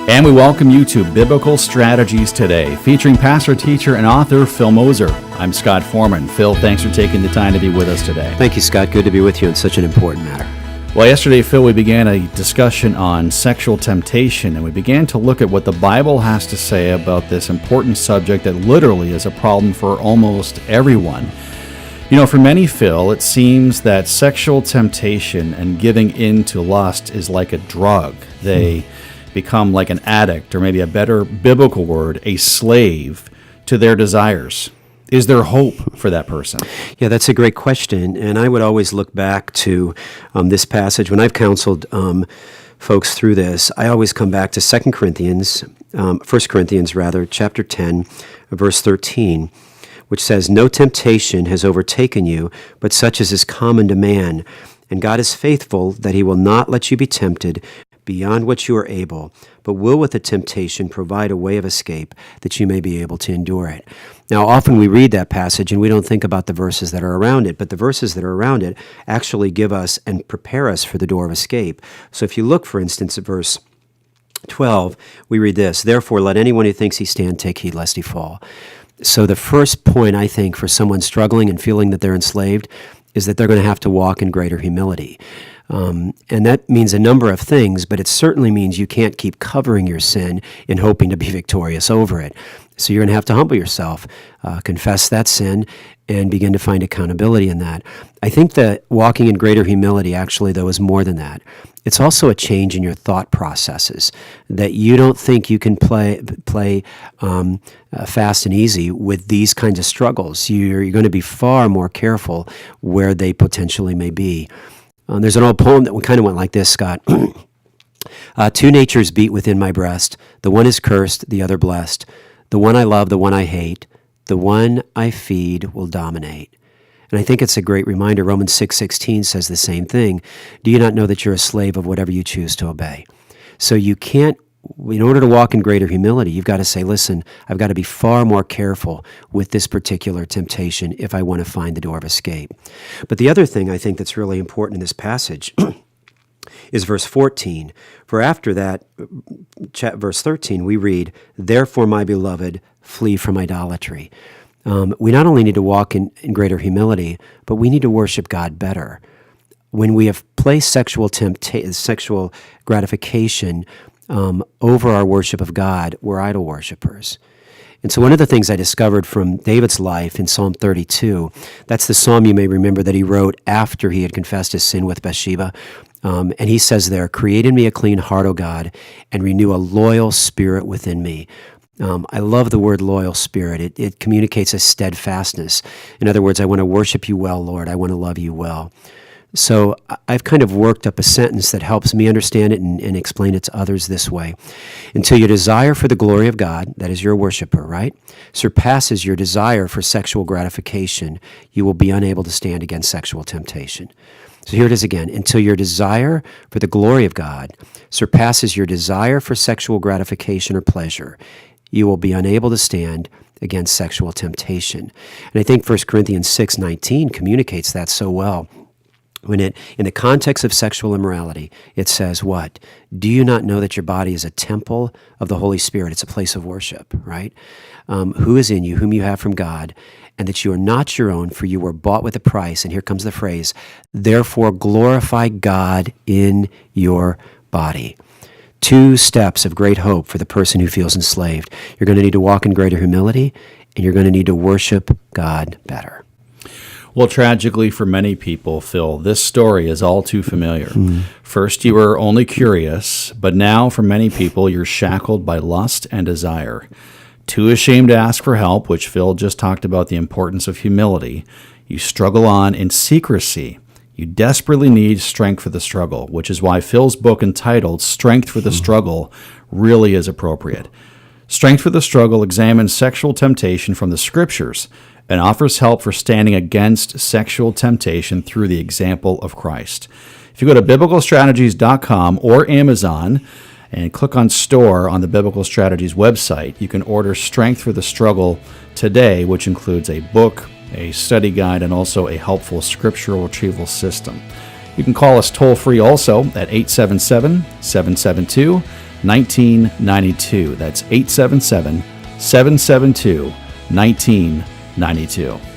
And we welcome you to Biblical Strategies Today, featuring pastor, teacher, and author Phil Moser. I'm Scott Foreman. Phil, thanks for taking the time to be with us today. Thank you, Scott. Good to be with you on such an important matter. Well, yesterday, Phil, we began a discussion on sexual temptation, and we began to look at what the Bible has to say about this important subject that literally is a problem for almost everyone. You know, for many, Phil, it seems that sexual temptation and giving in to lust is like a drug. They become like an addict, or maybe a better biblical word, a slave to their desires. Is there hope for that person? Yeah, that's a great question. And I would always look back to this passage. When I've counseled folks through this, I always come back to 1 Corinthians chapter 10, verse 13, which says, "No temptation has overtaken you, but such as is common to man. And God is faithful, that he will not let you be tempted beyond what you are able, but will with the temptation provide a way of escape, that you may be able to endure it." Now, often we read that passage and we don't think about the verses that are around it, but the verses that are around it actually give us and prepare us for the door of escape. So if you look, for instance, at verse 12, we read this, "Therefore let anyone who thinks he stand take heed lest he fall." So the first point, I think, for someone struggling and feeling that they're enslaved is that they're going to have to walk in greater humility. And that means a number of things, but it certainly means you can't keep covering your sin in hoping to be victorious over it. So you're going to have to humble yourself, confess that sin, and begin to find accountability in that. I think that walking in greater humility, actually, though, is more than that. It's also a change in your thought processes, that you don't think you can play fast and easy with these kinds of struggles. You're going to be far more careful where they potentially may be. There's an old poem that kind of went like this, Scott. "Two natures beat within my breast. The one is cursed, the other blessed. The one I love, the one I hate. The one I feed will dominate." And I think it's a great reminder. Romans 6:16 says the same thing. "Do you not know that you're a slave of whatever you choose to obey?" So you can't, in order to walk in greater humility, you've got to say, listen, I've got to be far more careful with this particular temptation if I want to find the door of escape. But the other thing I think that's really important in this passage is verse 14. For after that, verse 13, we read, "Therefore, my beloved, flee from idolatry." We not only need to walk in greater humility, but we need to worship God better. When we have placed sexual gratification over our worship of God, we're idol worshipers. And so one of the things I discovered from David's life in Psalm 32, that's the psalm you may remember that he wrote after he had confessed his sin with Bathsheba. And he says there, "Create in me a clean heart, O God, and renew a loyal spirit within me." I love the word loyal spirit. It communicates a steadfastness. In other words, I want to worship you well, Lord. I want to love you well. So I've kind of worked up a sentence that helps me understand it and explain it to others this way. "Until your desire for the glory of God," that is your worshiper, right, "surpasses your desire for sexual gratification, you will be unable to stand against sexual temptation." So here it is again. "Until your desire for the glory of God surpasses your desire for sexual gratification or pleasure, you will be unable to stand against sexual temptation." And I think 1 Corinthians 6:19 communicates that so well. When in the context of sexual immorality, it says what? "Do you not know that your body is a temple of the Holy Spirit?" It's a place of worship, right? "Who is in you, whom you have from God, and that you are not your own, for you were bought with a price." And here comes the phrase, "Therefore glorify God in your body." Two steps of great hope for the person who feels enslaved. You're going to need to walk in greater humility, and you're going to need to worship God better. Well, tragically for many people, Phil, this story is all too familiar. First, you were only curious, but now for many people, you're shackled by lust and desire. Too ashamed to ask for help, which Phil just talked about the importance of humility. You struggle on in secrecy. You desperately need strength for the struggle, which is why Phil's book entitled Strength for the Struggle really is appropriate. Strength for the Struggle examines sexual temptation from the Scriptures and offers help for standing against sexual temptation through the example of Christ. If you go to biblicalstrategies.com or Amazon and click on Store on the Biblical Strategies website, you can order Strength for the Struggle today, which includes a book, a study guide, and also a helpful scriptural retrieval system. You can call us toll-free also at 877-772 1992. That's 877 772 1992.